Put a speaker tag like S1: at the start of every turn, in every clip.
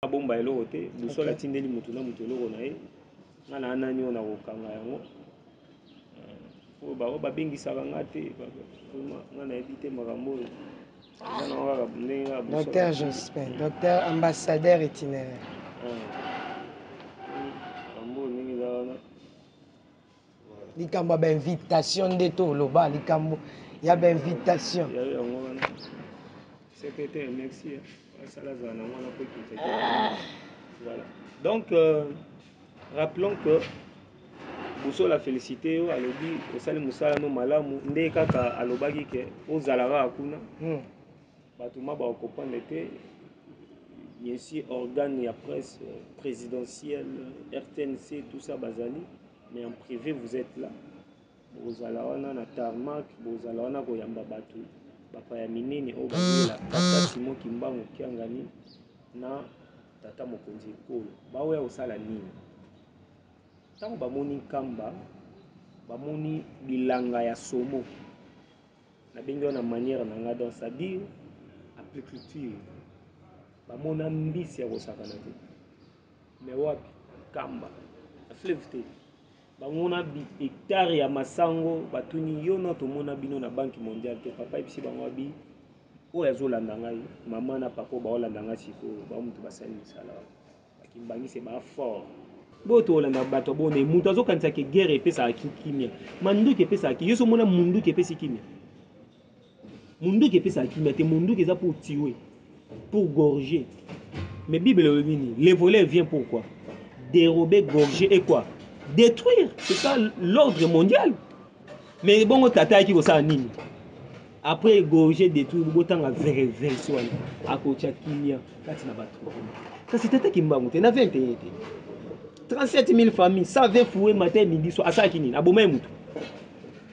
S1: bomba eloko te busola tindeli mutu na mutu eloko na ye nga na nani oyo na kokanga yango oyo bao babengisaka nga te nga nayebi te makambo oyo eza nango kaka ndenge nga busola.
S2: Docteur Jospin, docteur ambassadeur itinéraire.
S1: Makambo oyo ndenge eza wana
S2: likambo ya bainvitation nde to oloba likambo ya bainvitation
S1: ya yango wana secrétaire merci asala azala na mwana po ekitaki. Voilà. Donc, rappelons que Boussola félicité au alobi osali musala no malamu nde kaka alobaki ke ozalaka akuna batuma ba comprendre te ici organe ya presse présidentielle RTNC tout ça bazali mais en privé vous êtes là bozala wana na tarmac bozala wana koyamba bato bapaya minene oyo bazela tata Simon Kimbangu Kiangani na tata mokonzi ekolo baoya kosala nini ntango bamoni nkamba bamoni bilanga ya somo nabengi wana manière na nga donc c'est-à-dire agriculture bamona mbisi ya kosakana te mais wapi nkamba na fleuve te bamona hectare ya masango batuni yo na tomona bino na banque mondiale te papa ebisi bango abi oyo azolanda ngai mama na papa baolanda ngai sikoyo bamutu basali misala bakimbangisi bafort bo tolanda bato bone mutu azokanisaka guerre epesaka kimia manduki epesaka kimia yo somona munduki epesi kimia munduki epesaka kimia te munduki eza pour tuer pour gorger mais bible elobi nini le volet vient pourquoi dérober gorger et quoi détruire c'est ça l'ordre mondial mais bongo tata ayaki kosala nini après gorger détruire botanga version wana akotia kimia kati na bato kasi tata Kimbangu te na 21 te 37 000 familles 120 fouets matin midi soir asalaki nini abomai mutu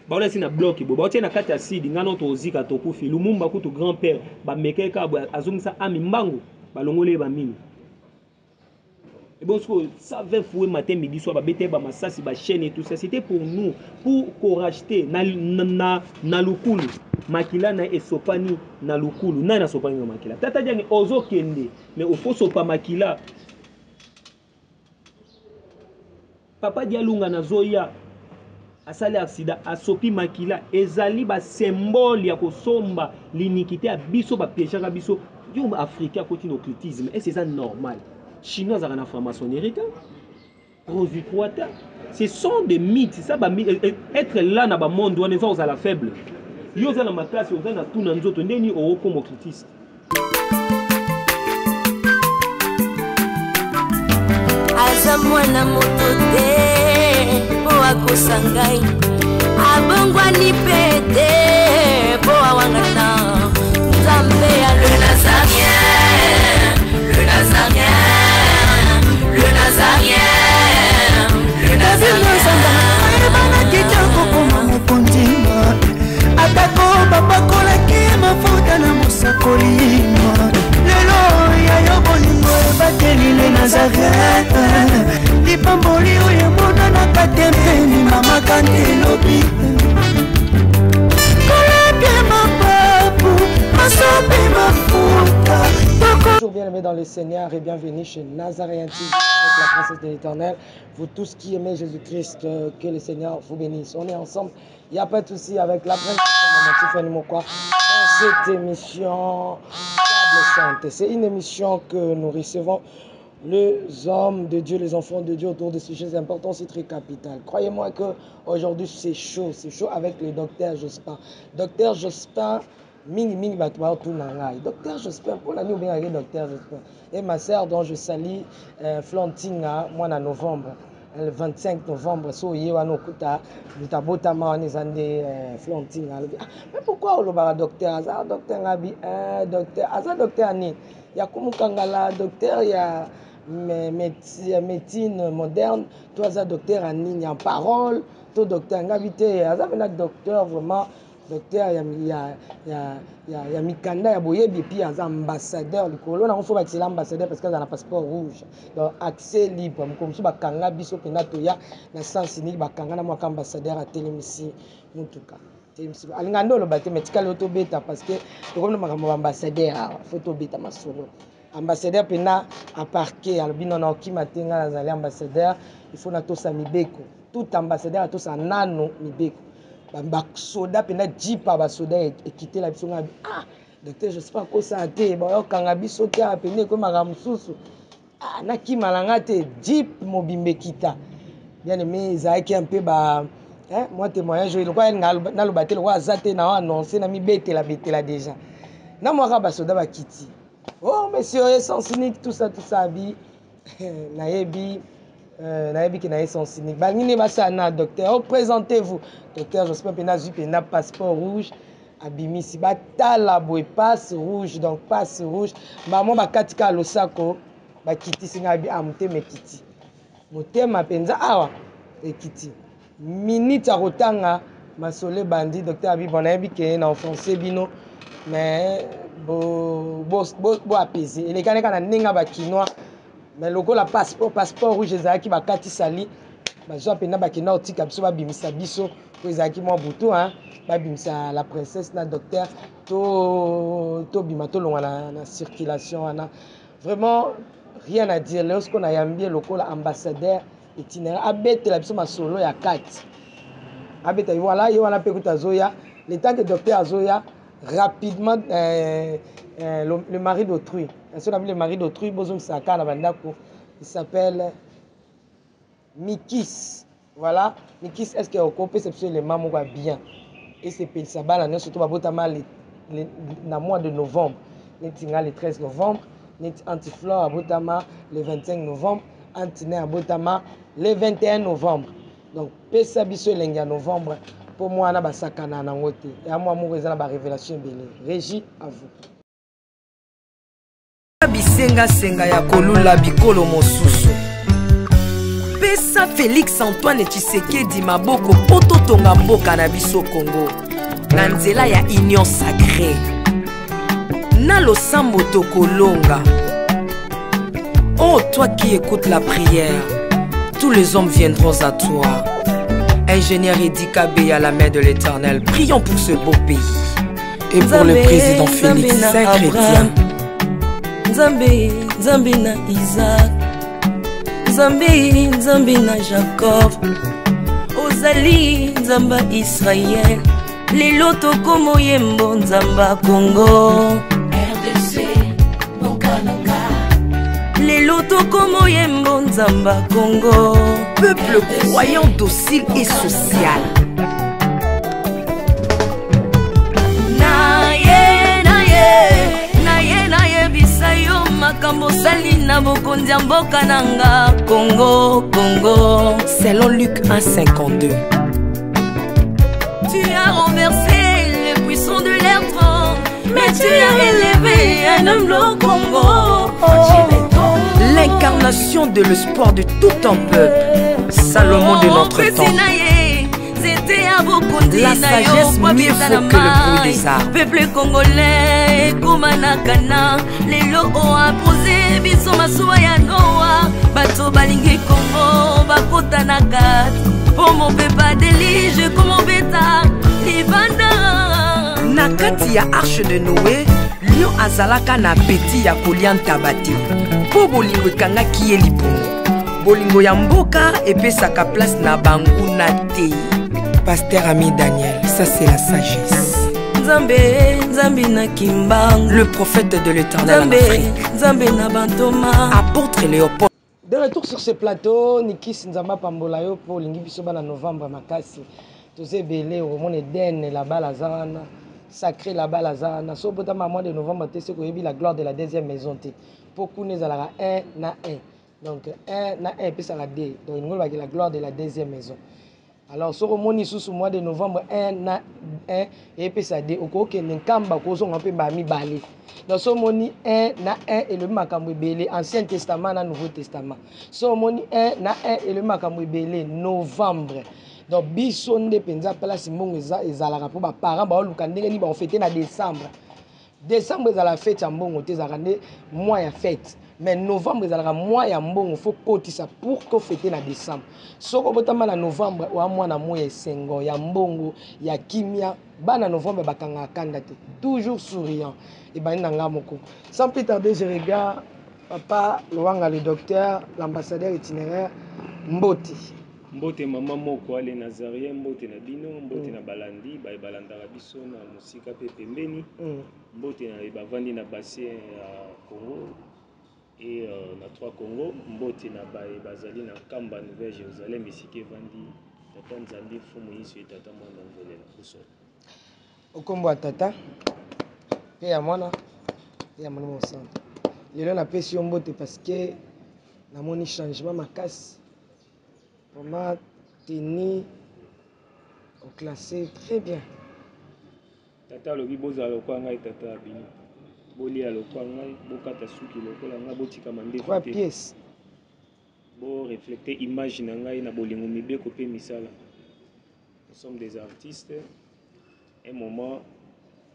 S1: baolasi na bloc bo baotia na kati ya sidi ngano tozika tokufi Lumumba kutu grand père bamekeka azongisa ami Mbangu balongole bamini et bon ça 120 fouets matin midi soir babete ba masasi ba chaîne et tout ça c'était pour nous pour racheter na lukulu makila na esopani na lukulu na sopani na makila tata jangi ozo kende mais au faut sopa makila papa dialunga na zoya asali accident asopi makila ezali ba symbole ya kosomba l'iniquité ya biso ba péchaka biso yo africain continue occultisme et c'est ça normal chinois à la franc-maçonnerie rosiquata ce sont des mythes ça ba être là na ba monde on est aux à la faible yo za na ma classe yo za na tout na nzoto ndeni o comme occultiste
S3: aza mwana moto te po akosangai abongwani pete po awangana nzambe ya le nazarien le nazarien le nazarien le nazarien
S4: bana kitoko koma mokondima atako bapakolaki mafuta na mosakolima lelo yayo bolingo ebateli le nazarete lipamboli oyo emonanaka tempeni mama kantelobi kolapie mapapu masope mafuta.
S2: Bonjour, bien-aimés dans le Seigneur et bienvenue chez Nazaréen TV avec la princesse de l'Éternel. Vous tous qui aimez Jésus-Christ, que le Seigneur vous bénisse. On est ensemble, il n'y a pas de souci avec la princesse de Tiffany Mokwa dans cette émission Table Sainte. C'est une émission que nous recevons les hommes de Dieu, les enfants de Dieu autour de sujets importants, c'est très capital. Croyez-moi qu'aujourd'hui c'est chaud avec le docteur Jospin. Docteur Jospin, mingi batwa tout nangai. Docteur Jospin, pour l'année ou bien avec docteur Jospin. Et ma sœur dont je salue, Flantina, moi en novembre, le 25 novembre, so yewano kuta, lutabotama onezande Flantina. Mais pourquoi on le docteur? Aza docteur ngabi, docteur, aza docteur ni. Ya kumukangala docteur ya médecine moderne, toi aza docteur en ligne en parole, toi docteur ngabité, aza bena docteur vraiment. Docteur ya mikanda ya boyebi puis aza ambassadeur likolo na faut être l'ambassadeur parce que ça a un passeport rouge donc accès libre comme ça bakanga biso pena toya na sens ni bakanga na moi ambassadeur à télémisi mutuka télémisi alingando lo baté médical auto beta parce que comme makambo ambassadeur photo beta masolo ambassadeur pena a parqué albino na ki matenga na ambassadeur il faut na to sa mibeko tout ambassadeur a to sa nano mibeko ba soda pena jipa ba soda et quitter la biso ah docteur je sais pas quoi ça a été ba kanga biso ka pena ko makamususu ah na ki malanga te jeep mobimbe kita bien aimé Isaac un peu ba hein moi témoignage le quoi na lo batel quoi azate na annoncer na mi betela déjà na moi ka ba soda ba kiti oh monsieur essence unique tout ça bi nayebi qui na essence unique bangini ba sana docteur présentez-vous docteur je sais pas pena zu pena passeport rouge abimisi batala boy passe rouge donc passe rouge maman bakatika losako bakiti singa bi amte mekiti motema penza awa ekiti minute ya kotanga masole bandi docteur abi bonayebi ke na offensé bino mais bo apaiser elekane kana ninga ba kinois mais lokola passeport rouge ezalaki bakati sali bazwa pena bakina otika biso babimisa biso po ezalaki mwa butu babimisa la princesse na docteur to bima tolongwa na circulation wana vraiment rien à dire lorsqu'on a yambi lokola ambassadeur itinéraire abetela biso masolo ya kati abeta voilà yo wana pe kutazoya le temps que docteur azoya rapidement le mari d'autrui. Le mari d'autrui, il s'appelle Mikis. Voilà, Mikis, est-ce qu'il y a un perception les mamans bien? Et c'est pour ça, surtout dans le mois de novembre. Le 13 novembre, Antiflore à Botama le 25 novembre, Antine à Botama le 21 novembre. Donc, Pesa Biso Lenga novembre. Pour moi, on a basakana na ngote. Et à moi, moi, la révélation belé. Régie, à vous.
S5: Bisenga senga ya kolula bikolo mosusu. Pesa Félix Antoine Tshisekedi maboko poto tonga mboka na biso Congo. Na nzela ya union sacrée. Na losambo tokolonga. Oh, toi qui écoutes la prière, tous les hommes viendront à toi. Ingénieur Edi Kabé à la main de l'Éternel, prions pour ce beau pays. Et pour le président Félix Saint-Chrétien.
S3: Nzambe na Isaac, Nzambe na Jacob, Ozali Nzamba Israël, lelo tokomo yembo Nzamba Congo, RDC, Bokananga, lelo tokomo yembo Nzamba Congo,
S5: peuple croyant docile et social.
S3: Makambo sali na bokonzi ya mboka nanga Congo.
S5: Selon Luc 1,52.
S3: Tu as renversé les puissants de leur trône, mais tu as élevé un homme au Congo.
S5: L'incarnation de l'espoir de tout un peuple. Salomon de notre temps. La sagesse mieux faut que le bruit des arbres.
S3: Peuple congolais, Koumanakana, les lots ont apposé, biso masuwa ya Noa, bato balingi Congo, bakota nakat, pour mon peuple délige, comme mon bêta, Livanda.
S5: Nakati ya arche de Noé, lion azalaka na peti ya kolian tabati, po bolingo ekanga kiye lipongo, bolingo ya mboka epesaka place na banguna te. Pasteur Ami Daniel, ça c'est la sagesse.
S3: Nzambe na Kimbang,
S5: le prophète de l'Éternel en Afrique.
S3: Nzambe na Bantoma,
S5: apôtre Léopold.
S2: De retour sur ce plateau, Nikis Nzamba Pambolayo pour Lingi Bisoba en novembre Makasi. Tous belé au monde Eden la balazana, sacré la balazana. So botama mois de novembre te c'est que la gloire de la deuxième maison te. Beaucoup nous alara 1 na 1. Donc 1 na 1 puis ça la 2. Donc nous va la gloire de la deuxième maison. Alors, sur le mois de novembre 1 na 1 et puis ça dit au que n'kamba kozo on peut bami balé. Donc sur moni 1 na 1 et le makambo belé Ancien Testament na Nouveau Testament. Sur moni 1 na 1 et le makambo belé novembre. Donc biso nde penza place mbongo ezalaka po ba parents ba luka ndenge ni ba fêter na décembre. Décembre ezala fête ya mbongo te ezalaka nde mois ya fête. mais novembre ezalaka mois ya mbongo faut kotisa pour que fêter na décembre soko botama na novembre wa mois na mois ya esengo ya mbongo ya kimia bana novembre bakanga kanda te toujours souriant et bani na nga moko sans plus tarder je regarde papa Loanga le docteur l'ambassadeur itinéraire Mbote
S1: mama moko ale Nazarien mbote na bino mbote na balandi balandaka biso na musika pe pembeni mbote na bavandi na bassin ya Congo et na 3 Congo mbote na bazali na Kamba Nouvelle Jérusalem esika evandi tata Nzambe fumu yiso tata mwana nzelela kuso
S2: okombo ya tata pe ya mwana mosante lelo napesi yo mbote parce que namoni changement makasi vraiment tenu au classé très bien
S1: tata lobi bozala lokwa ngai tata bino bolia lokwa ngai bokata suki lokola ngai botika mande
S2: 3 pièces
S1: bo refléter image na ngai na bolingo mibeko pe misala nous sommes des artistes un moment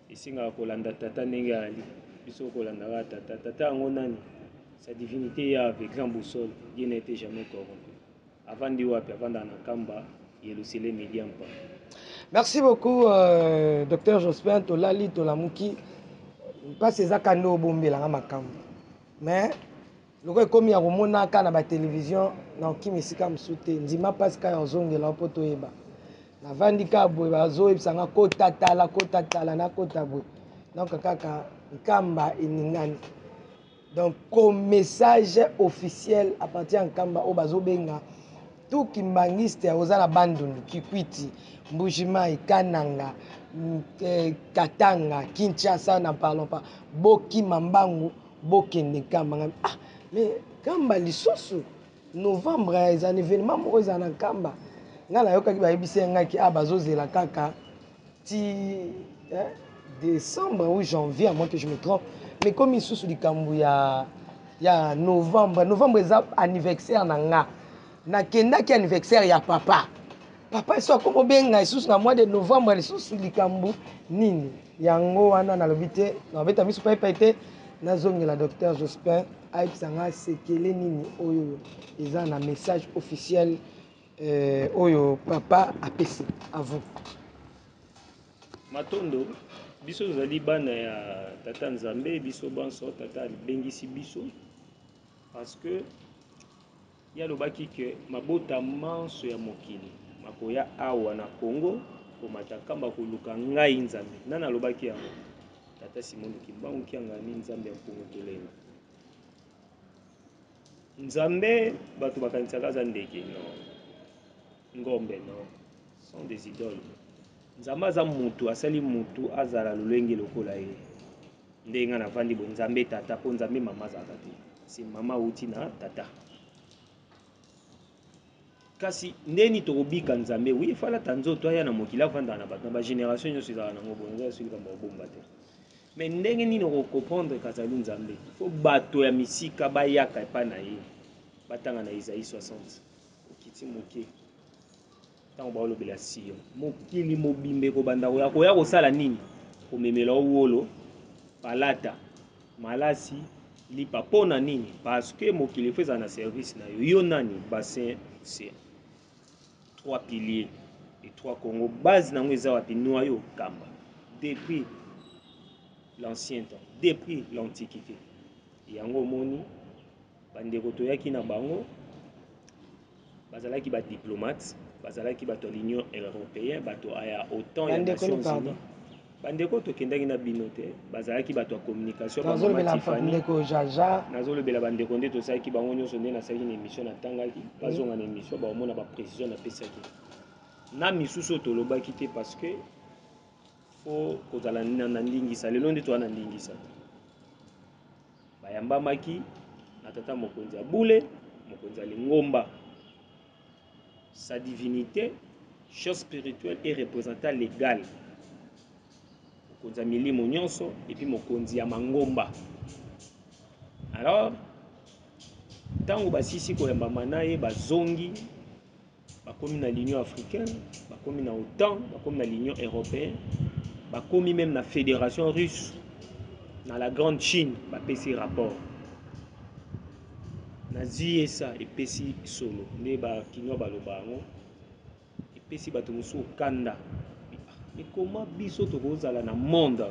S1: esingaka kolanda tata ndenge ali biso kolandaka tata yango nani sa divinité ya avec grand boussole Dieu n'était jamais corrompu avant de wapi avant dans Kamba Yerusalem Mediampa.
S2: Merci beaucoup docteur Jospin Tolali Tolamuki pas ces akando bombela makambo mais loko ekomi ya komona ka na ba télévision na kimisika msute ndima pasika ya zongela poto yeba na vandika boye bazo ebisanga kota tala na kota boye donc kaka Kamba iningani donc comme message officiel à partir de Kamba o bazo benga tout kimbangiste ozala bandundu kikwiti mbujima ikananga katanga Kinshasa na parlons pas boki mambangu bokende Kamba ah mais Kamba lisusu novembre les événements moko za na Kamba ngala yokaki bayebise ngaki ah bazozela kaka ti décembre ou janvier à moins que je me trompe mais comme isusu likambu ya novembre eza anniversaire na nga nakendaki anniversaire ya papa eso akomo benga lisusu na mois de novembre lisusu likambu nini yango wana nalobi te nabeta miso paipai te nazongela docteur Jospin ayebisanga sekele nini oyo eza na message officiel oyo papa apesi à vous
S1: matondo biso zali bana ya tata Nzambe biso banso tata bengisi biso parce que ya lobaki ke mabota manso ya mokili makoya awa na Congo komata Kamba koluka ngai Nzambe nana lobaki yango tata Simon Kimbangu kiangani Nzambe ya Congo tolenda Nzambe bato bakanisaka za ndeke non ngombe non sont des idoles Nzambe aza mutu asali mutu azala lolenge lokola ye ndenga na vandi bo Nzambe tata po Nzambe mama azaka te si mama uti na tata kasi ndeni tokobika Nzambe oui fala tanzoto aya na mokila vanda na bato na ba génération nyonso ezala nango bonza suli kamba bomba te mais ndenge nini okocomprendre kazali Nzambe faut bato ya misika bayaka epa na ye batanga na Isaïe 60 okiti moke tango baolobela Sion mokili mobimbe kobanda koya kosala nini komemela wolo palata malasi lipa pona nini parce que mokili feza na service na yo nani bassin c'est 3 piliers et 3 Congo base nango eza wapi noyau Kamba depuis l'ancien temps depuis l'antiquité yango moni bandeko toyaki na bango bazalaki ba diplomate bazalaki bato ya l'Union européenne bato aya autant ya Nations Unies bandeko tokendaki na bino te bazalaki bato ya communication nazolobela bandeko nde tosalaki bango nyonso nde nasalaki na émission natangaki bazonga na émission baomona baprécision napesaki na misusu tolobaki te parce que fo kozala na ndingisa lelo nde toza na ndingisa bayambamaki na tata mokonzi ya bule mokonzi ya lingomba sa divinité, chose spirituelle et représentant légal. Mokonzi ya milimo nyonso et puis mokonzi ya mangomba. Alors, tango basisi koyambama na ye bazongi bakomi na l'Union africaine, bakomi na OTAN, bakomi na l'Union européenne, bakomi même na Fédération russe, na la grande Chine, bapesi rapport. nazi esa epesi solo nde bakino baloba yango epesi bato mosusu okanda ekoma biso tokozala na monde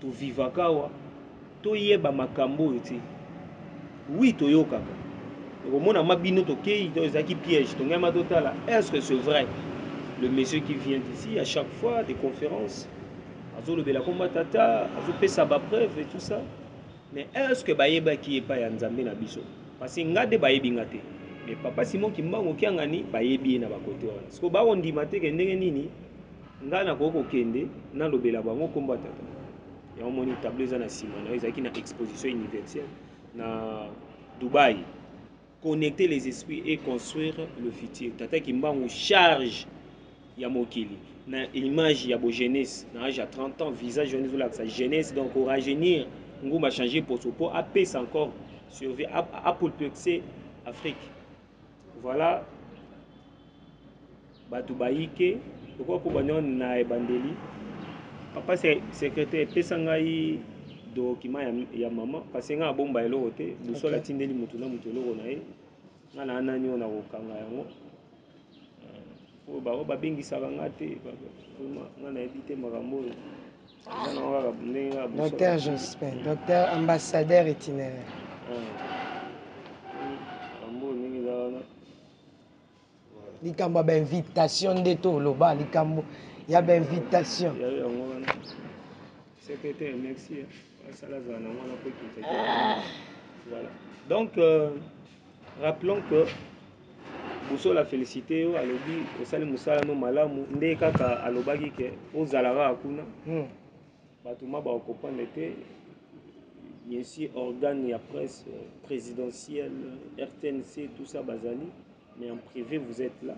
S1: tovivaka awa toyeba makambo oyo te wi toyokaka okomona mabino tokei to ezalaki piège tongema totala est-ce que c'est vrai le monsieur qui vient d'ici à chaque fois des conférences azolobela komba tata azopesa bapreuve et tout ça mais est-ce que bayebaki epai ya nzambe na biso parce que nga nde bayebi nga te mais papa Simon Kimbangu okiangani bayebi ye na bakote wana siko bakondima te ke ndenge nini nga nakoki kokende nalobela bango komba tata yango moni tableau eza na nsima na yo ezalaki na exposition universelle na Dubaï connecter les esprits et construire le futur tata Kimbangu charge ya mokili na image ya bo jeunesse na âge à 30 ans visage jeunesse de la jeunesse donc au rajeunir ngumba changer pour sopo apes encore survie à pulpexer Afrique voilà batu baike pourquoi pour banyon na ebandeli papa secrétaire pesa ngai document ya maman parce que nga bomba eloko te busola tindeli mutu na mutu eloko na ye nga na nani ona kokanga yango ba babengisaka nga te nga na yebi te makambo oyo
S2: Docteur Jospin, docteur ambassadeur itinéraire. Likambo ba invitation de to loba likambo ya ba invitation.
S1: Secrétaire merci. Voilà. Donc rappelons que Bousso la félicité au alobi au sali musala no malamu nde kaka alobaki ke ozalaka akuna. Batuma ba comprendre te bien sûr organe ya presse présidentielle RTNC tout ça bazali mais en privé vous êtes là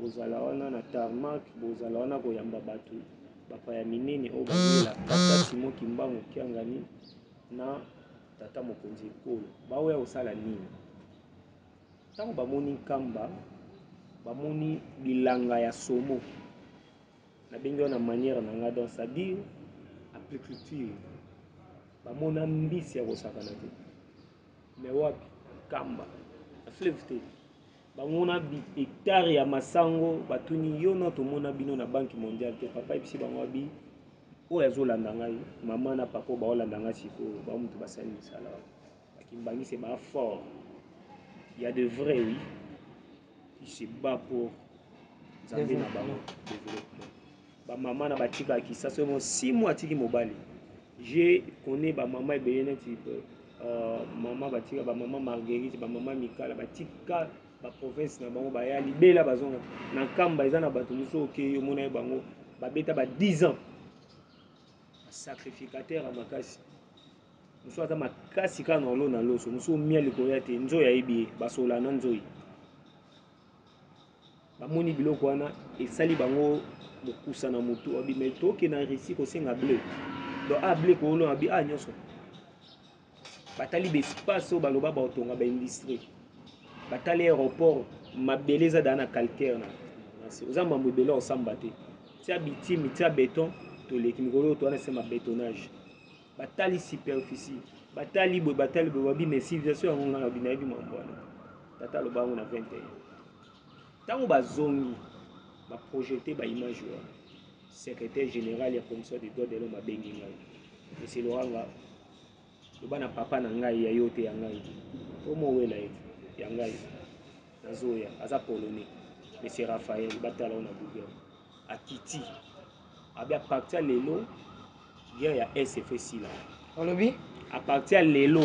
S1: bozala wana na tarmac bozala wana koyamba batu bapa ya minene o bazela tata Simon Kimbangu kiangani na tata mokonzi ekolo baoya osala nini tango bamoni nkamba bamoni bilanga ya somo na bengi wana manière na nga dans c'est-à-dire agriculture bamona mbisi ya kosakana te mais wapi kamba fleuve te bamona hectare ya masango batuni yo na tomona bino na banque mondiale te papa ebisi bango abi oyo azolanda ngai mama na papa baolanda ngai sikoyo bamutu basali misala bakimbangisi ba fort il y a de vrais oui qui se bat pour nzambe na bango développement ba mama na batika kisasa mo 6 mois tiki mobali je connais ba mama ebeyene type mama batika ba mama Marguerite ba mama Mikala batika ba province na bango ba ya libela bazonga na kamba eza na bato muso okeyo mona bango ba beta ba 10 ans sacrificateur à makasi muso ata makasi kana olo na loso muso mia likoya te nzo ya ebi basola na nzoi bamoni biloko wana esali bango mokusa na mutu abi metoke na récit ko senga bleu donc a bleu ko olo abi a nyoso batali be espace o baloba ba otonga ba industrie batali aéroport mabeleza dana calcaire na oza mambo ebele osamba te tia bitime tia béton toleki mikolo to wana sema bétonnage batali superficie batali boye babi mais civilisation yango nga na binayebi mambo wana tata lobango na 21 ntango bazongi baprojete baimage wana secrétaire général ya commission des droits de l'homme abengi ngai monsieur Loranga loba na papa na ngai ya yo te ya ngai omowela ye ya ngai nazoya aza polonais monsieur Raphaël batala na Google akiti abi à partir lelo guerre ya SFC sila
S2: Olobi
S1: à partir lelo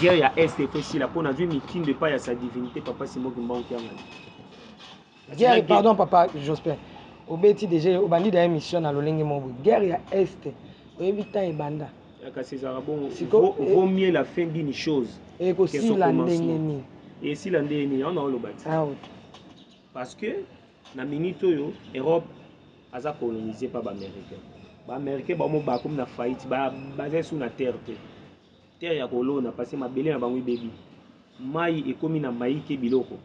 S1: guerre ya SFC sila pona vu mikin de pas ya sa divinité papa Simon Kimbangu kiangani
S2: guerre pardon papa Jospin obeti déjà obandi da émission na lolenge mobu guerre ya est oyebita ebanda
S1: kasi za bon vaut mieux la fin d'une chose
S2: et que si la ndengeni
S1: et si la ndengeni on a olobati parce que na minute oyo Europe aza colonisé par l'américain. Les Américains ba comme na faillite ba basé sur la terre te. Terre ya kolona parce que mabele na bango bebi. Mai ekomi na mai ke biloko.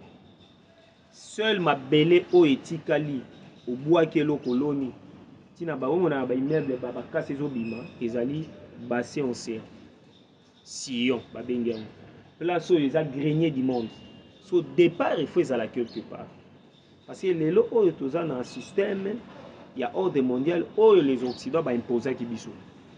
S1: Seul mabele o etikali obwaki lo koloni. Tina ba omona ba immeuble ba kase zo bima ezali bassin océan. Sion ba bengi yango. place où les a grenier du monde. So départ il faut aller quelque part. Parce que les lots où tous dans un système, il y a ordre mondial où les occidentaux va imposer qui biso.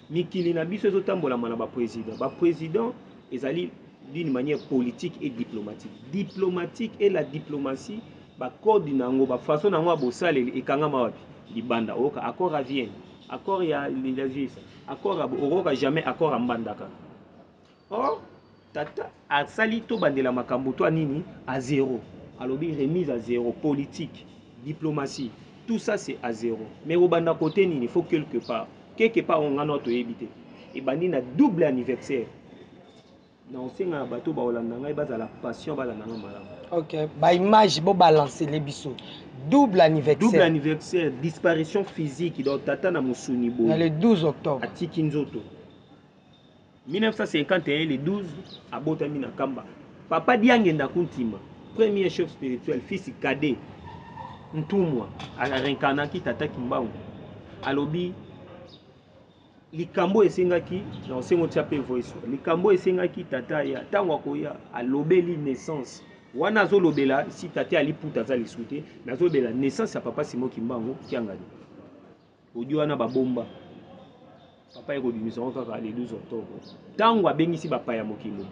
S1: Mikili na biso zotambola mana ba président. Ba président ils allaient d'une manière politique et diplomatique. Diplomatique et la diplomatie ba code nango ba façon nango bosale et kangama wapi libanda oka accord à Vienne, accord ya l'Égypte, accord à oroka jamais accord à Mbandaka. Or tata a sali to bandela makambo to nini à zéro. Alors remise à zéro politique, diplomatie, tout ça c'est à zéro. Mais au banda côté nini il faut quelque part on a notre éviter. Et bandi na double anniversaire. Non, c'est un bateau la passion
S2: OK, ba image bo balancer les biso. Double anniversaire.
S1: Double anniversaire, disparition physique donc tata na musuni bo.
S2: Le 12 octobre.
S1: À Tikinzoto. 1951 le 12 à Botamina Kamba. Papa Diangenda Kuntima, premier chef spirituel, fils cadet. Ntumwa à réincarner qui tata Kimbaou. Alobi likambo esengaki na osengo tia pe voice likambo esengaki tata ya tango koya alobeli naissance wana azolobela si tata aliputa za lisute nazobela naissance ya papa Simon Kimbangu kiangani audio wana babomba papa eko bimisa kaka le 12 octobre tango abengisi bapa ya mokimo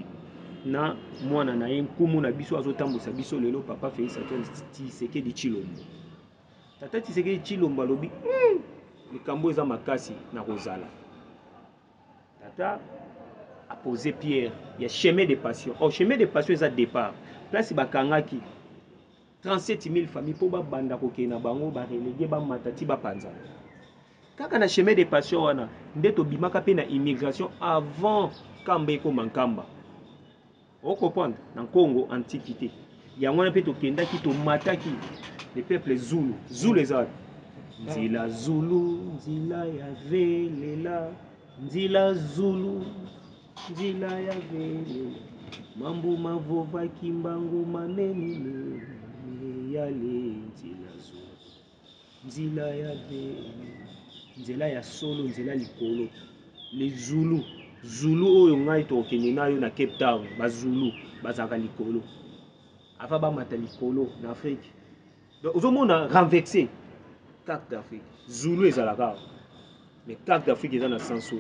S1: na mwana na ye nkumu na biso azotambusa biso lelo papa Félix Antoine Tshisekedi Tshilombo tata Tshisekedi Tshilombo alobi likambo eza makasi na kozala tata a posé pierre, il y a chemin de passion. Oh, chemin de passion, c'est un départ. Place bakangaki 37 000 familles pour banda kokena bango ba relégué ba matati ba panza. Kaka na chemin de passion wana ndeto bimaka pe na immigration avant Kamba ko mankamba. On comprend dans Congo antiquité. Il y a un peu to kenda ki to mataki les peuples Zulu, Zulu les autres. Nzila Zulu, nzila ya velela. Nzila Zulu, nzila ya vele, mambo mavova kimbangu maneni yale nzila Zulu, nzila ya vele, nzila ya solo, nzila likolo. Les Zulu, Zulu oyo ngai to okende nayo na Cape Town, ba Zulu, bazaka likolo. Ava ba mata likolo na Afrique. Donc ozomona renversé carte d'Afrique. Zulu ezalaka. Mais carte d'Afrique est dans le sens où.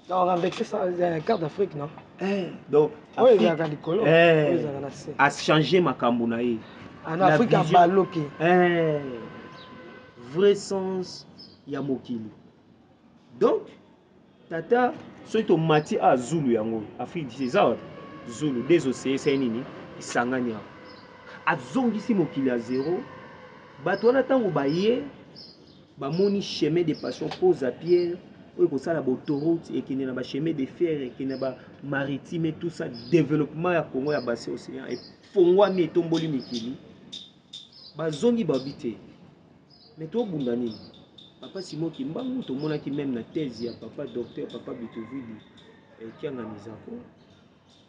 S2: Non, avec ça, la carte d'Afrique, non?
S1: Donc,
S2: Afrique
S1: a changé ma Kambunaï.
S2: En Afrique, a baloqué.
S1: Vrai sens, Yamokili. Donc, tata, soit au mati à Zulu yango. Afrique, c'est ça. Zulu, des océans, c'est nini. Sangania. A zongisi mokili à zéro. Batouana tango baye. Bamoni chemin de passion pose à pierre ou que ça la autoroute et qui n'a pas chemin de fer et qui n'a pas maritime et tout ça développement à Congo ya bassin océan et fongwa mi tomboli mikili bazongi babité mais to bundani papa Simon Kimbangu to mona ki même na thèse ya papa docteur papa Bitovidi et qui a nganizako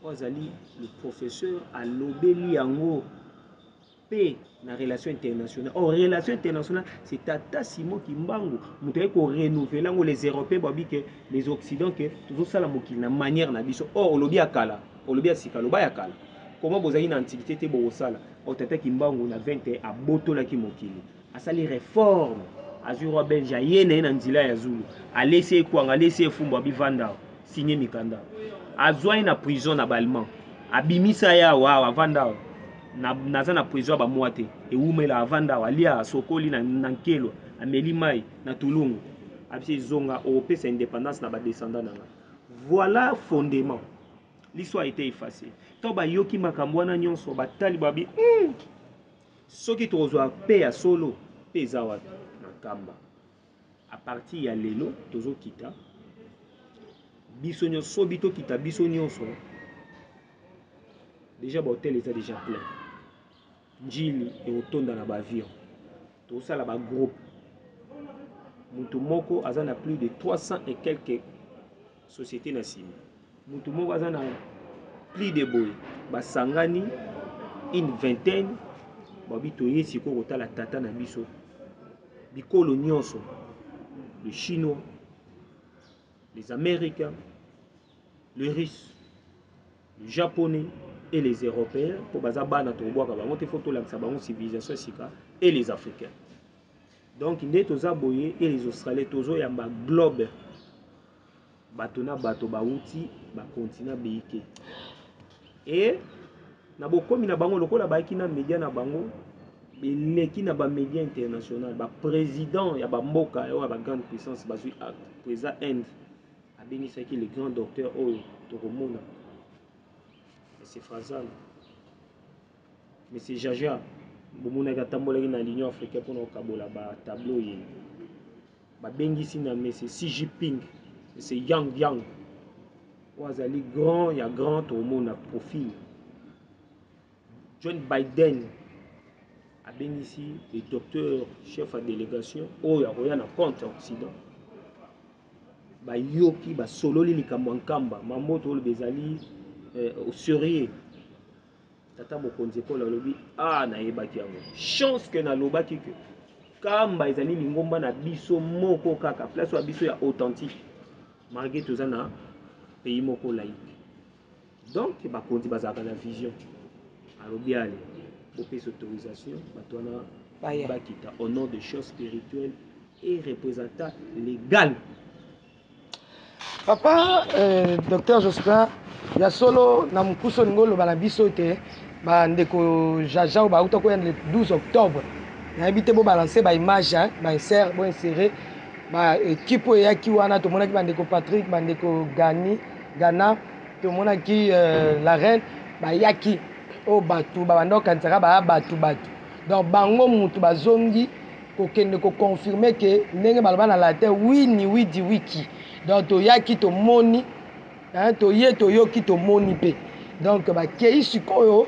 S1: wazali le professeur a lobeli yango na relation internationale. En relation internationale, c'est Tata Simon Kimbangu. Nous devons renouveler les Européens, que les Occidentaux, que tout ça, la manière na biso. Or, on a kala, on a sikalo, ba kala. Comment vous avez une antiquité te bo sala? O Tata Kimbangu na 20 à boto la kimokili. A sali réforme. Azuro Belge yene na nzila ya Zulu. A laisser quoi, a laisser fumba bivanda, signer mikanda. Azwa na prison na Balman. Abimisa ya wa vanda. Naza na prison ba moite et umela avanda walia sokoli na nkelo ameli mai na tulungu abisi zonga au sa indépendance na ba descendant nanga. Voilà fondement. L'histoire a été effacée. To ba yoki makambo wana nyonso ba tali babi soki tozwa paix ya solo peza wa na kamba. À partir ya lelo tozo kita biso nyonso bito kita biso nyonso. Déjà l'hôtel est déjà plein. Njili et autonda na avion. Tout ça là bas groupe. Mutumoko azana plus de 300 et quelques sociétés nasim. Mutumoko azana plus de boy. Basangani une vingtaine. Babito yesi ko kotala tata na biso. Bikolo nyonso. Les Chinois, les Américains, le russe, le japonais et les européens pour bazabana toboaka bango te photo la bango civilisation sika et les africains. Donc ndé toza boye et les australiens tozo yamba globe batona bato bauti ba continent beike. Et na bokomi na bango lokola baiki na média na bango beleki na ba média international ba président ya ba mboka ya ba grande puissance bazui acte président Inde abenisaki le grand docteur oyo tokomona. C'est Frazal. Mais c'est Jaja. Bomona katambolaki na l'Union africaine pour kabola ba tableau yi. Ba bengisi na mais c'est Xi Jinping. C'est Yang Yang. Wazali grand, ya grand au monde profil. John Biden a bengisi le docteur chef de délégation oyo akoya na compte Occident. Ba yoki ba sololi likambo nkamba mamoto le bezali au sérieux tata mokonzi ko la lobi na yebaki yango chance que na lobaki que kamba ezali lingomba na biso moko kaka place wa biso ya authentique malgré tout ça na pays moko laïque. Donc bakonzi bazaka na vision alobi ale bopesa autorisation batwana bakita au nom de choses spirituelles et représentant légal.
S2: Papa, docteur Jospin, il y a solo na mukuso ngolo bana biso te ba ndeko jaja ba uta ko le 12 octobre. Na habité bo balancer ba image ba insert bo insérer ba équipe ya ki wana to mona ki ba ndeko Patrick ba ndeko Gana to mona ki la reine ba yaki o batu ba ndoka ntaka ba batu. Donc bango mutu bazongi ko kende ko confirmer que ndenge baloba na la terre oui ni oui di wiki. Donc to yaki to moni to ye to yoki to moni pe. Donc ba kei sikoyo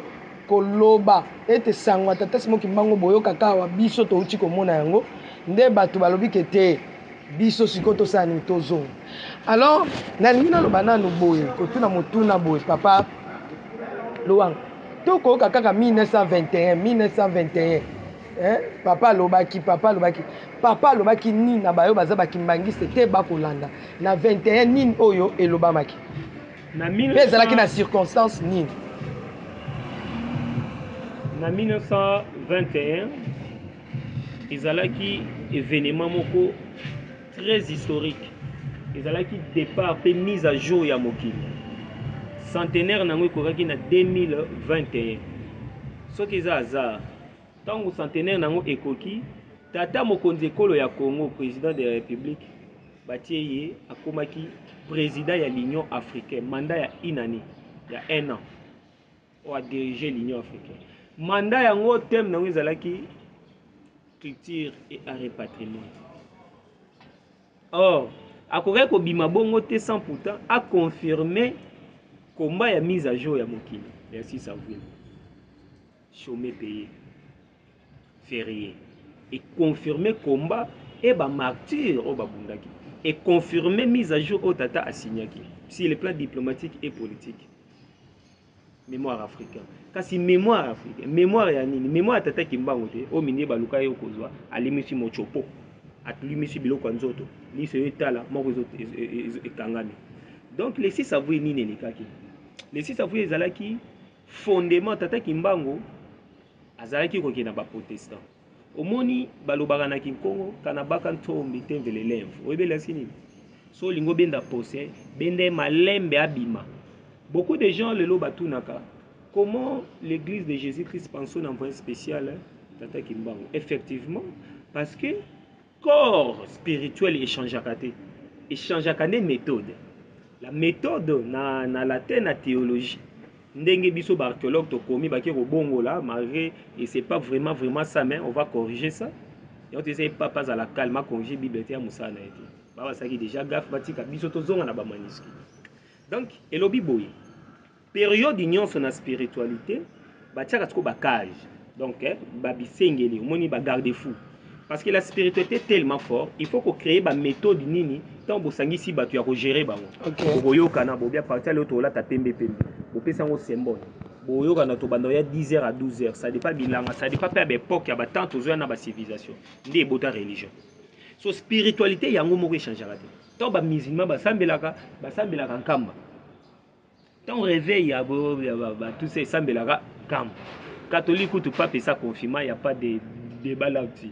S2: koloba ete sangwa tata simoki mbango boyo kaka wa biso to uti ko mona yango nde batu balobi ke te biso sikoto sani tozo. Alors na lingina lo banano boye ko tuna motuna boye papa Loang toko kaka 1921 papa lobaki ni na bayo baza bakimbangiste te bakolanda na 21 nini oyo elobamaki
S1: na
S2: ezalaki na circonstance nini
S1: na 1921 ezalaki événement moko très historique ezalaki départ pe mise à jour ya mokili centenaire nango ekokaki na 2021 soki eza hasard tango centenaire nango ekoki tata mokonzi ekolo ya Congo président de la République batie ye akomaki président ya l'Union africaine mandat ya inani ya 1 an o a dirigé l'Union africaine mandat yango thème nango ezalaki culture et art et patrimoine. Or akoki kobima bongo te sans pourtant a confirmé combat ya mise à jour ya mokili ya 6 avril chômé payé férié et confirmé combat et ba martyr au babundaki et confirmé mise à jour au tata asignaki sur le plan diplomatique et politique. Mémoire africaine kasi mémoire africaine mémoire ya nini mémoire tata kimbango te o mini baluka yo kozwa alimisi mochopo atulimisi biloko nzoto ni se etala moko ekangami. Donc les 6 avril nini nekaki les 6 avril ezalaki fondement tata kimbango azalaki kokena ba protestant omoni balobaka na Kinkongo kana baka ntombi temvele lèvre oyebela sini so lingo benda posé bende malembe abima. Beaucoup de gens le batunaka comment l'église de Jésus-Christ pense un envoyé spécial tata kimbango effectivement parce que corps spirituel échange à méthode la méthode na latin na théologie ndenge biso ba archéologue to komi ba kero bongo là malgré et c'est pas vraiment ça mais on va corriger ça et on essaie pas à la calme à corriger bible ya musa na été ba saki déjà gaffe batika biso to zonga na ba manuscrit. Donc elobi boye période d'union sur la spiritualité batiaka tiko ba cage donc ba bisengeli omoni ba garde-fou parce que la spiritualité est tellement forte il faut qu'on crée ba méthode nini tant bosangi si batu ya ko gérer bango boyoka na bobia partir l'autre là ta pembe bopesa ngo symbole boyoka na to bando ya 10h à 12h ça dépend bilanga ça dépend pas l'époque ya ba tant tozo na ba civilisation ndé bota religion so spiritualité yango moko échanger te tant ba musulman basambelaka nkamba Ton réveil, tout ça, ça me calme. Catholique ou tu pas ça confirmant, il n'y a pas de débat là-dessus.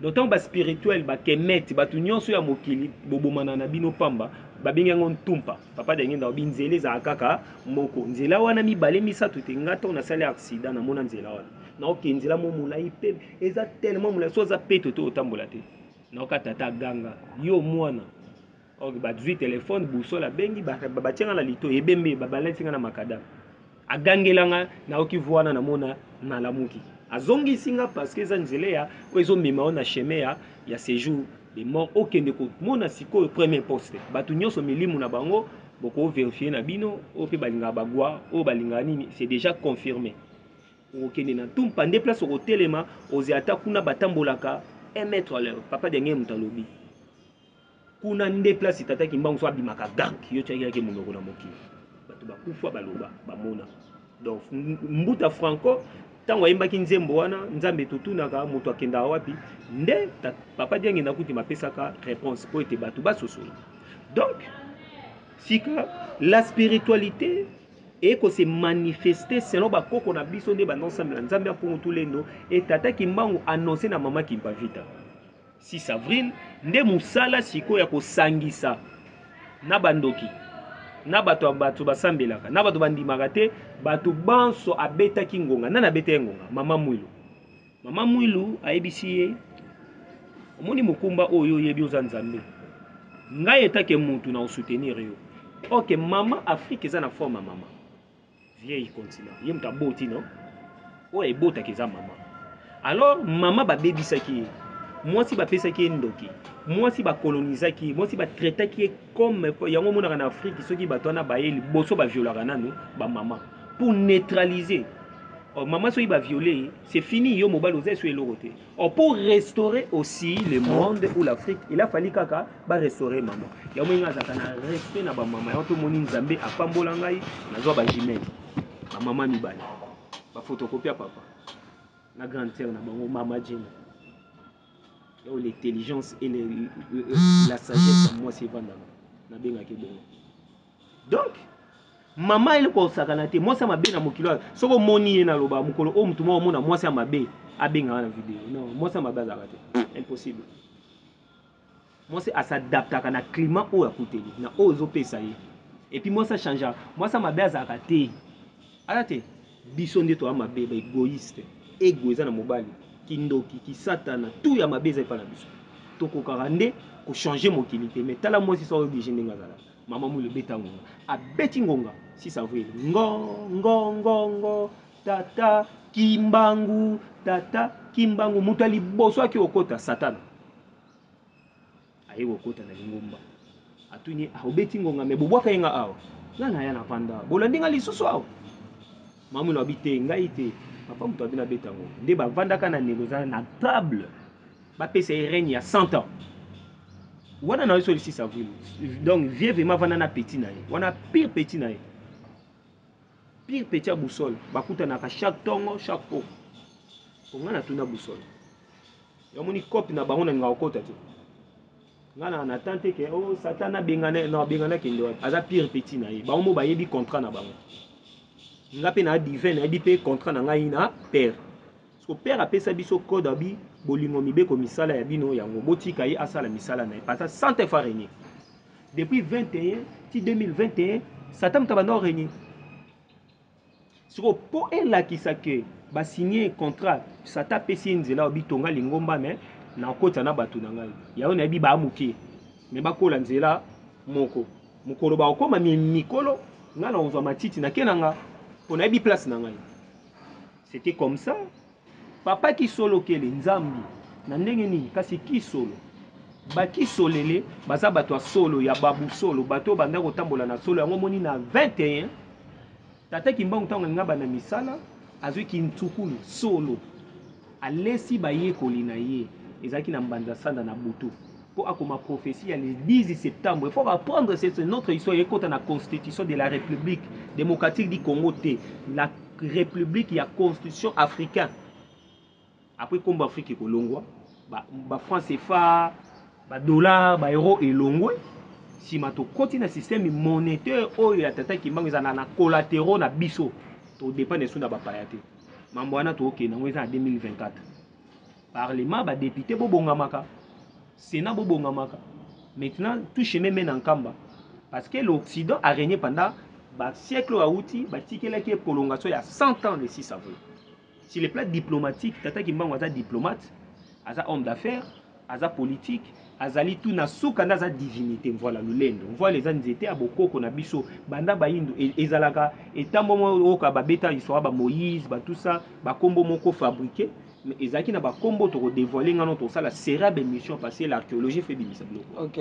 S1: Donc, tant que spirituel, kemet, tu n'y as mokili, bobo manana bino pamba, babingangon tumpa, papa dengue dans binzele za kaka, moko, nzela wana mi balé mi sa tout ngata on a salé accident na mona nzela wana. Na ok nzela mo mula ipe, eza tellement mula so za peto to otambola te. Na ok tata ganga, yo mwana. Ok ba 18 téléphone boussole bengi ba tianga na lito ebembe ba balensinga na makada. Agangelanga na oki voana na mona na lamuki. Azongi singa parce que za nzela ya ozo mema na chemin ya séjour de mort okende ko mona siko premier poste. Batu nyonso milimu na bango boko vérifier na bino o pe balinga bagwa o balinga nini c'est déjà confirmé. Okende na tumpa nde place au telema ozi ata kuna batambolaka 1 mètre à l'heure. Papa dengue mutalobi. Kuna nde place tata kimbango so abimaka gank yo tshaki ke monoko na mokili. Batu bakufa baloba bamona. Donc mbuta franco tango ayembaki nzembo wana nzambe tutunaka moto akenda wapi nde papa diangi nakuti mapesaka réponse po ete batu basosola. Donc sika la spiritualité et que se manifester selon bakoko na biso nde banonsambela nzambe apongo tulendo et tata kimbangu annoncé na mama kimpavita 6 avril nde musala siko ya kosangisa na bandoki na bato basambelaka na bato bandimaka te bato banso abetaki ngonga nana abeta ngonga mama mwilu ayebisi ye omoni mukumba oyo yebi oza nzambe ngai etake mutu na soutenir yo ok mama Afrique eza na forme mama vieille continent ye muta boti no oyo ebotaki eza mama alors mama babebisaki ye mwasi bapesaki ndoki mwasi bakolonisaki mwasi batraitaki comme yango monaka na Afrique soki bato wana bayeli boso baviolaka nanu bamama pour neutraliser maman soki bavioler c'est fini yo mobali oza eso eloko te pour restaurer aussi le monde ou l'Afrique il a fallu kaka restaurer maman yango moninga azalaka na respect na bamama yango tomoni nzambe apambola ngai nazwa bajimene bamama mibale bafotokopia papa na grande sœur na bango mama Jena l'intelligence et la sagesse moi c'est vandama na benga ke bongo donc maman elle ko sakana te moi ça m'a bien na mokilo soko moni na loba mukolo o mutu mo mona moi ça m'a bien a benga na vidéo non moi ça m'a bien zakate impossible moi c'est à s'adapter à na climat o akuteli na ozo pesa ye et puis moi ça change moi ça m'a bien zakate alate biso nde to ama beba égoïste égoïste na mobali kindoki ki satana tout ya mabeza pa na biso tokokaka nde ko changer mokili te mais tala moi si so obligé ndenga zala mama mu le beta ngonga abeti ngonga si ça veut ngo tata kimbangu mutali boso aki okota satana ayi okota na lingomba atuni obeti ngonga me bobwaka yenga awa ngana ya na panda bolandinga lisusu awa mamu lo abite ngai te papa mutu abina betango nde bavandaka na négociation na table bapesa règne ya 100 ans wana na so 6 avril donc vieux vraiment vanda na petit na ye wana pire petit na ye pire petit ya boussole bakutanaka chaque tongo chaque pot ngana tuna boussole yamoni copie na bango na ngakota te ngana na tante ke oh satana bengana kende aza pire petit na ye bango mo bayebi contrat na bango ngape na divin na bi contrat na ngai na père parce que père apesa biso code abi bolingo mibeko misala ya bino yango botika ye asala misala na parce sans te faire régner depuis 21 ti 2021 Satan tabana régner sur po elakisa ke ba signer contrat Satan pesi nzela obi tonga lingomba mais na kota na batu na ngai yayo na bi ba muke mais bakola nzela mokolo ba okoma mikolo ngala onzwa matiti na kenanga on a mis place na ngai c'était comme ça papa qui solo kele nzambi na ndenge nini kasi ki solo ba ki solele baza bato solo ya babu solo bato banda kotambola na solo yango moni na 21 tata kimbangu tango ngaba na misala azwi kintukulu solo alesi bayekoli na ye ezaki na mbanda sanda na butu pour akoma prophétie le 10 septembre il faut apprendre c'est notre histoire et la constitution de la République démocratique du Congo la République il y a constitution africaine après comme Afrique est longwa ba France CFA ba dollar ba euro et longwe sima tokoti na système monétaire oyo ya tata Kimbangu ezala na collatéraux na biso to dépend suna bapaya te mambo wana tookende yango eza na 2024 parlement badéputé bobongamaka sénat bobongamaka maintenant tout chemin mène en Kamba parce que l'Occident a régné pendant siècle auti batikelaki prolongation il y a 100 ans le 6 avril. Sur le plan diplomatique, tata Kimbangu aza diplomate, aza homme d'affaires, aza politique, azali tout na suka na za divinité voilà lulendo. On voit les anzété à bokoko na biso banda bayindo ezalaka etambo moka babeta histoire ba Moïse ba tout ça ba kombo moko fabriqué mais ezaki na ba kombo to dévoiler ngano to ça la sera mission parce que l'archéologie fait bimisa bloko.
S2: OK.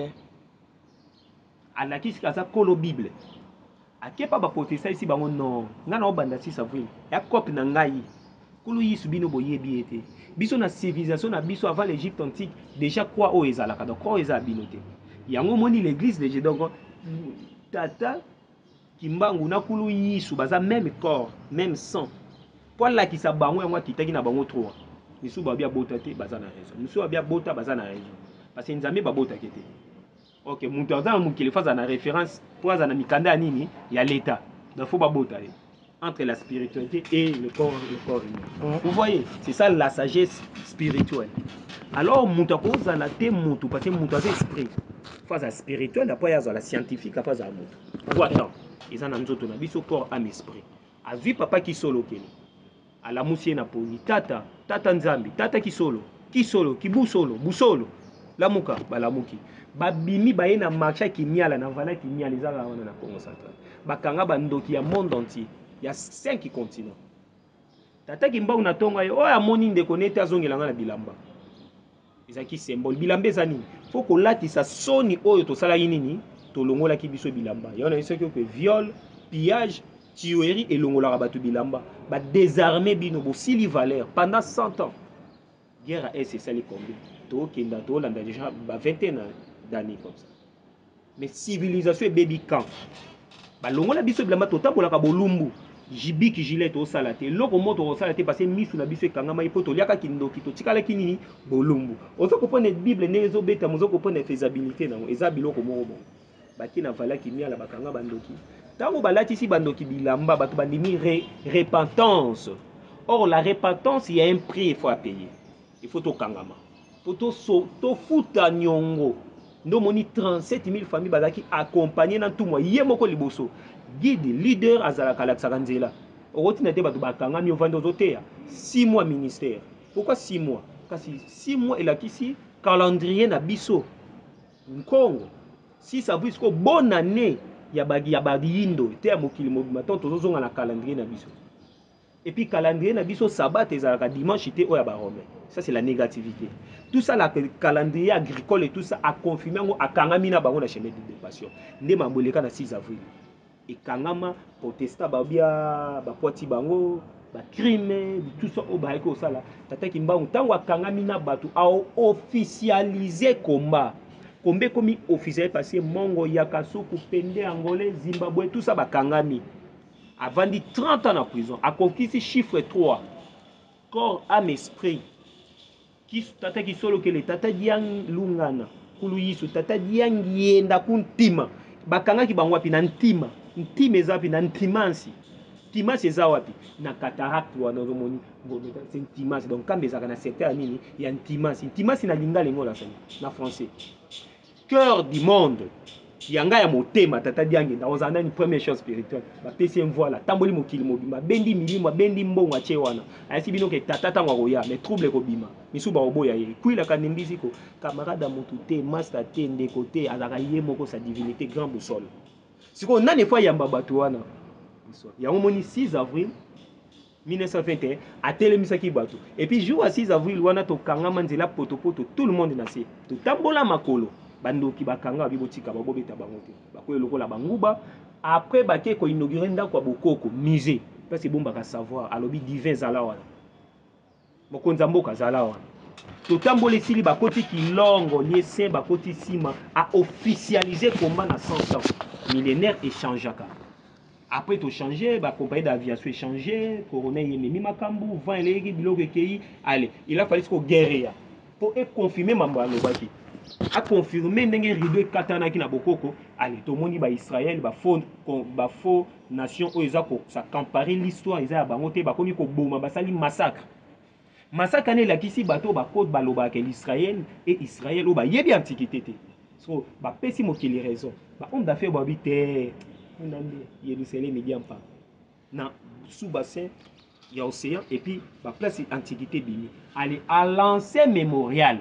S1: Alaki kaza kolo Bible. Akepa ba protestant ici bango non. Ngana obanda 6 avril. Ya copie na ngai. Kulu yisu bino boyebi ete. Biso na civilisation na biso avant l'Égypte antique déjà quoi o ezalaka donc quoi eza binote. Yango moni l'église de donc tata Kimbangu na kulu yisu baza même corps, même sang. Pour la ki sa bango yango kitaki na bango trop. Misu ba bia bota te baza na raison. Misu ba bia bota baza na raison. Parce que nzambe ba bota kete. OK, mutu aza mukile faza na référence pour aza na mikanda nini ya l'état. Donc faut ba bota entre la spiritualité et le corps humain. Vous voyez, c'est ça la sagesse spirituelle. Alors, moutako zala te moutou parce que moutou a esprit. Phase spirituelle, après il y a la scientifique, après il y a moutou. Quoi tant? Ils en ont tout na biso corps âme esprit. A vu papa qui solo keli. A la moussie na poni tata nzambi, tata ki solo, ki busolo. La muka la muki. Ba bimi ba na marché ki miala na vala ki miala za wana na Congo central. Ba kanga ba ndoki ya monde entier. Il y a 5 continents. Tata Kimbangu na tonga yo oya moni ndeko nete azongelanga na bilamba. Ezaki symbole bilamba ezani. Faut ko latisa soni oyo to sala nini to longola ki biso bilamba. Yona biso que viol, pillage, tuerie et longola batu bilamba. Ba désarmer bino bo sili valeur pendant 100 ans. Guerre est c'est ça les combien. To kenda to landa déjà ba 21 d'années comme ça. Mais civilisation et baby camp. Ba longola biso bilamba to tambola ka bolumbu. Jibiki gilet au salate loko moto au salate parce que misu na biso kangama ipoto liaka kindoki to tikala kinini bolumbu ozo comprendre bible nezo beta mozo comprendre faisabilité nango eza biloko moko bon baki na vala kimia la bakanga bandoki tango balati si bandoki bilamba bato bandimi repentance. Or la repentance il y a un prix il faut à payer. Il faut to kangama poto so to futa nyongo ndo moni 37 000 familles bazaki accompagner na tout moi yemoko liboso guide leader azalaka la sakanzela okoti na te bato bakanga mi ovanda ozoteya 6 mois ministère. Pourquoi 6 mois? Kasi 6 mois elakisi calendrier na biso Congo 6 avril ko bonne année ya bagindo te ya mokili mobima to tozozonga na calendrier na biso. Et puis calendrier na biso sabat ezalaka dimanche te oya ba romain. Ça c'est la négativité. Tout ça la calendrier agricole et tout ça a confirmé ngo akangami na bango na chemin de dépassation. Nde mamboleka na 6 avril. Et kangama protesta babia bakwati bango ba crime tout ça au baiko au sala tata Kimbangu tango akangami na batu a officialiser combat kombe komi officiel parce mongo yakasuku pende angolais Zimbabwe tout ça bakangami avant dit 30 ans en prison a conquis chiffre 3 corps âme esprit qui tata ki solo que le tata diang lungana kulu yisu tata diang yenda kuntima bakanga ki bango wapi na ntima ntima ezapi na ntimansi ntimansi eza wapi na cataracte wana ozomoni ngometa c'est ntimansi donc kambe ezaka na secteur nini ya ntimansi na lingala ngo la na français cœur du monde yanga ya motema tata diange na ozana ni première chose spirituelle ba pesi voilà tamboli mokili mobima bendi milimo bendi mbongo ache wana ayasi bino ke tata tango akoya mais trouble ko bima misu ba oboya ye kuila kanembisi ko camarade mutu te master te ndeko te azaka ye moko sa divinité grand boussole siko nane fois yamba bato wana yango moni 6 avril 1921 a telemisaki bato et puis jour à 6 avril wana to kangama nzela potopoto tout le monde na se to tambola makolo bandoki bakanga bibotika babobeta bango te bakoye lokola banguba après bake ko inaugurer ndako bokoko musée parce que bomba ka savoir alobi divin zala wana mokonza mboka zala wana to tambola sili bakoti kilongo liese bakoti sima a officialiser combat na 100 ans millénaire échangeaka après to changer ba compagnie d'aviation échanger colonel yememi makambu vent eleki biloko ekei allez il a fallu ko guerre pour confirmer mambo alobaki a confirmé ndenge rideau katana ki na bokoko allez tomoni ba Israël ba faux nation o ezako ça comparer l'histoire eza ya bango te bakomi ko boma basali massacre ne la kisi bato ba code baloba ke l'Israël et Israël o ba yebi antiquité te so ba pesi mokili raison ba homme d'affaires ba bité ndambe Yerusalem média pas na sous bassin il y a océan et puis la place antiquité bimi aller à l'ancien mémorial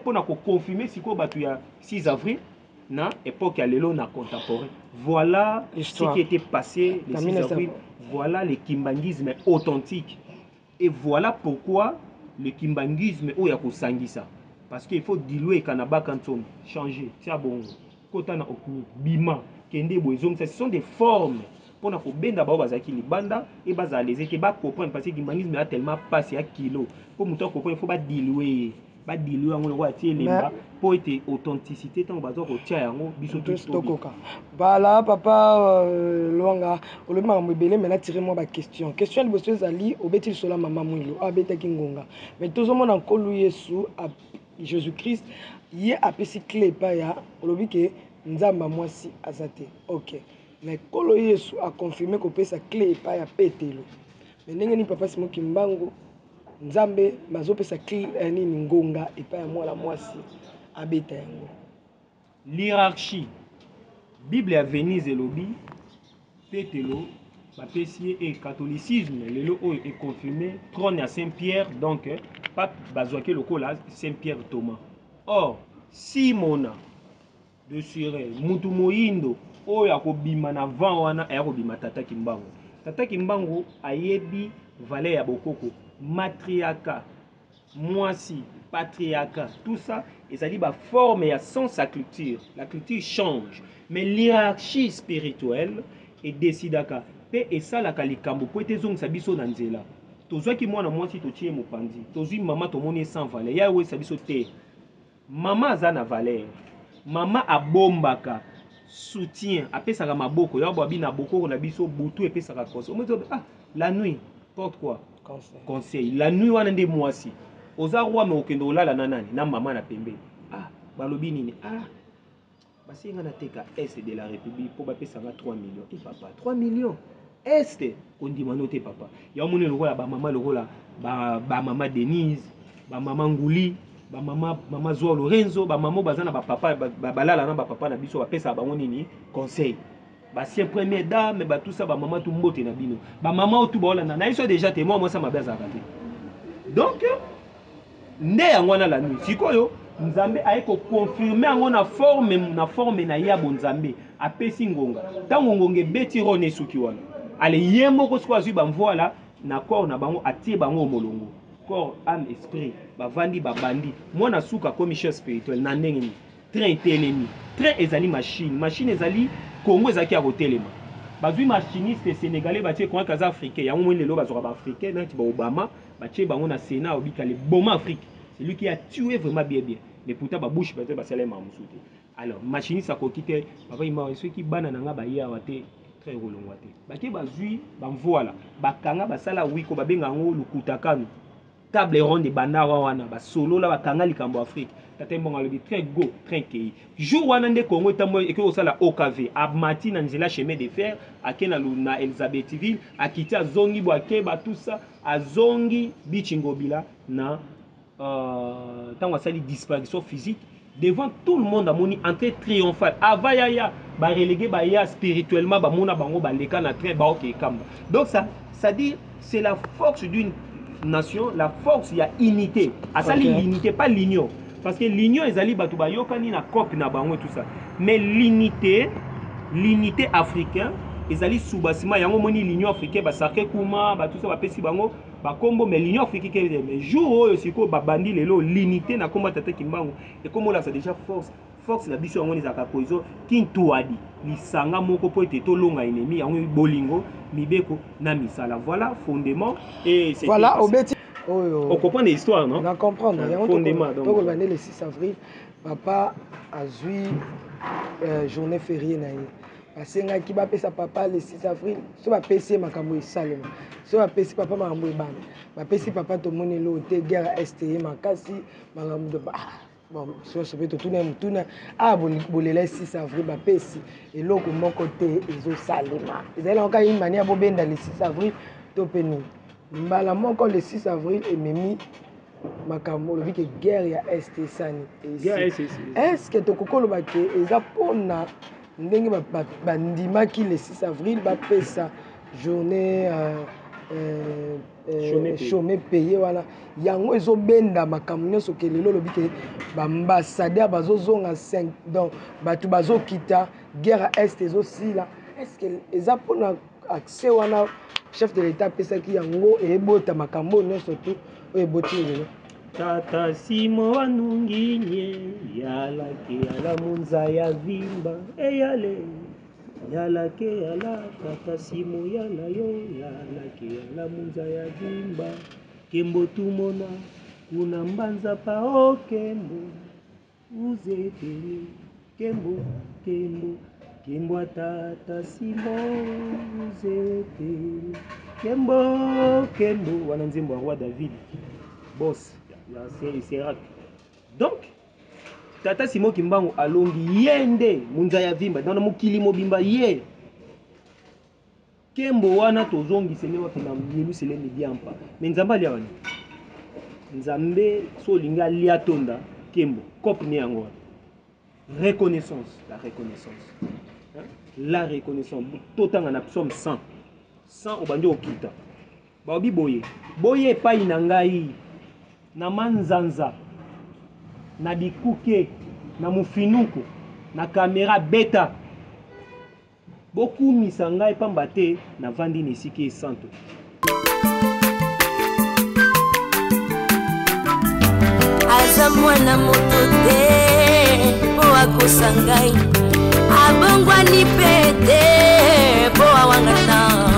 S1: pour na confirmer si ko batu ya 6 avril na époque ya lelo na contemporain voilà ce qui était passé le 6 avril voilà le kimbangisme authentique et voilà pourquoi le kimbangisme o ya ko sangisa parce qu'il faut diluer kanaba kanton changer tia bongo kota na okuni bima kende boezom ce sont des formes pour na ko benda ba bazaki libanda et baza les étés ba comprendre parce que l'humanisme a tellement passé à kilo pour muto comprendre il faut ba diluer yango ko atie lemba pour être authenticité tant bazo ko tia yango biso tout
S2: voilà papa Luanga le mambo belé mais là tirer moi ba question le bosso ezali obeti sola mama mwilo abeta kingonga mais tout le monde en kolu Yesu à Jésus-Christ yé apesi clé pa ya olobi ke nzamba mwasi azate OK. Mais kolo Yesu a confirmé qu'on peut sa clé pas ya petelo. Mais ndenge ni papa Simon Kimbangu nzambe mazo pe sa clé ni ngonga et pas moi la mwasi abeta yango.
S1: L'hierarchie Bible à Venise et lobby petelo ba pesier et catholicisme lelo est confirmé trône à Saint-Pierre donc pape bazwake lokola Saint-Pierre Thomas. Or Simona de Siré mutu moyindo oyo akobima na vent wana ayakobima tata Kimbangu ayebi valeur ya bokoko matriarcat mwasi patriarcat tout ça ezali ba forme ya sans sa culture la culture change mais l'hierarchie spirituelle est décidaka pe esalaka likambo po etezongisa biso na nzela tozwaki mwana mwasi totie mopanzi tozwi mama tomoni sans valeur ya we sabiso te mama aza na valeur mama abombaka soutien apesaka maboko ya babi na boko na biso butu epesaka conseil la nuit porte quoi conseil la nuit wana nde mwasi oza roi me okendo olala na nani na mama na pembeni balobi nini basenga na teka est de la république po bapesanga 3 millions et papa 3 millions est kondima no te papa ya moni lokola ba mama lokola ba mama Denise ba mama Nguli ba mama Zoa Lorenzo ba mama bazana ba papa balala na ba papa na biso ba pesa bango nini conseil ba sien première dame ba tout ça ba mama tout mbote na bino ba mama tout ba olanda na iso déjà témoin moi ça m'a bien raté donc nde yango na la nuit sikoyo nzambe ayeko confirmer yango na forme na ya bonzambe apesi ngonga tango ngonge beti rone suki wana ale yemo ko siko azui ba mvoila na corps na bango atie bango molongo corps âme esprit bavandi babandi mwana suka comme chef spirituel na ndenge ni train telemi train ezali machine ezali Congo ezaki ya kotelema bazui machiniste sénégalais batie kwa kaza africain yango mwe lelo bazoka ba africain na ti ba Obama batie bango na Sénat obika le boma Afrique c'est lui qui a tué vraiment bien mais pourtant ba bouche ba salé ma musuti alors machiniste akokite papa ima ceux qui bana nanga ba ya wate très rolongwa te batie bazui ba voilà bakanga basala wiko babenga ngo lukutakano table ronde bandara wana ba solo la bakanga likambo Afrique tata mbonga lobi très go très kei jour wana nde Congo tambo et que osala OKV abmati na nzela chemin de fer akena na Elizabethville akiti azongi boake ba tout ça azongi bichingobila na tango asali disparition physique devant tout le monde amoni entrée triomphale avayaya ba relégué ba ya spirituellement ba mona bango ba leka na train ba OK kamba donc ça dit c'est la force d'une nation la force il y a unité asali l'unité pas l'union parce que l'union ezali batu ba yokani na cop na bango tout ça mais l'unité africaine ezali soubasima yango moni l'union africaine ba sarke kuma ba tout ça ba pesi bango ba kombo mais l'union africaine mais jour oyo siko ba bandi lelo l'unité na komba tata Kimbangu et comme là c'est déjà force na biso yango ezaka koizo kintuadi lisanga moko po ete to longa ennemi yango bolingo mibeko na misala voilà fondement et c'est
S2: voilà obeti on
S1: comprend l'histoire non
S2: on comprend
S1: fondement
S2: donc le 6 avril papa azui journée fériée na ye basenga ki bapesa papa le 6 avril so bapesi makambo esalema so bapesi papa makambo ebana bapesi papa tomoni lo te guerre este makasi makambo bon soso pe totuna mutuna bolela 6 avril bapesi eloko moko te ezosalema ezali naka une manière bobenda le 6 avril to pe nini mbala moko le 6 avril ememi makambo olobi ke guerre ya est esani est-ce que tokokoloba ke eza mpona ndenge bandimaki le 6 avril bapesa journée chômé payé wana yango ezobenda makambo nyonso ke lelo olobi ke baambassadeur bazozonga 5 donc bato bazokita guerre ya est ezosila est-ce que eza mpona accès wana chef de l'état apesaki yango eyebota makambo nyonso tu oyo eboti lelo
S1: tata simo wanunginye yalake ala munza ya vimba eyale yalake yala tata simo yala yo yalake yala munza ya vimba kembo tumona kuna mbanza pa o kembo uzeteli kembo kembo tata simo uzeteli kembo wana nzembo ya roi David boss c'est rap. Donc tata Simo Kimbangu alongi yende munza ya vimba dans mokili mobimba ye kembo wana tozongi sene wa pena mielu seleni biampa mais nzamba lia wana nzambe so linga lia tonda kembo kop ni yango reconnaissance la reconnaissance totanga na psaume 100 obandi okita baobi boye pa inangai na manzanza na bikuke na mufinuku na kamera beta bokumisa ngai pamba te na vandi na esika esanto
S3: aza mwana moto te po akosa ngai abongwani pe te po awangata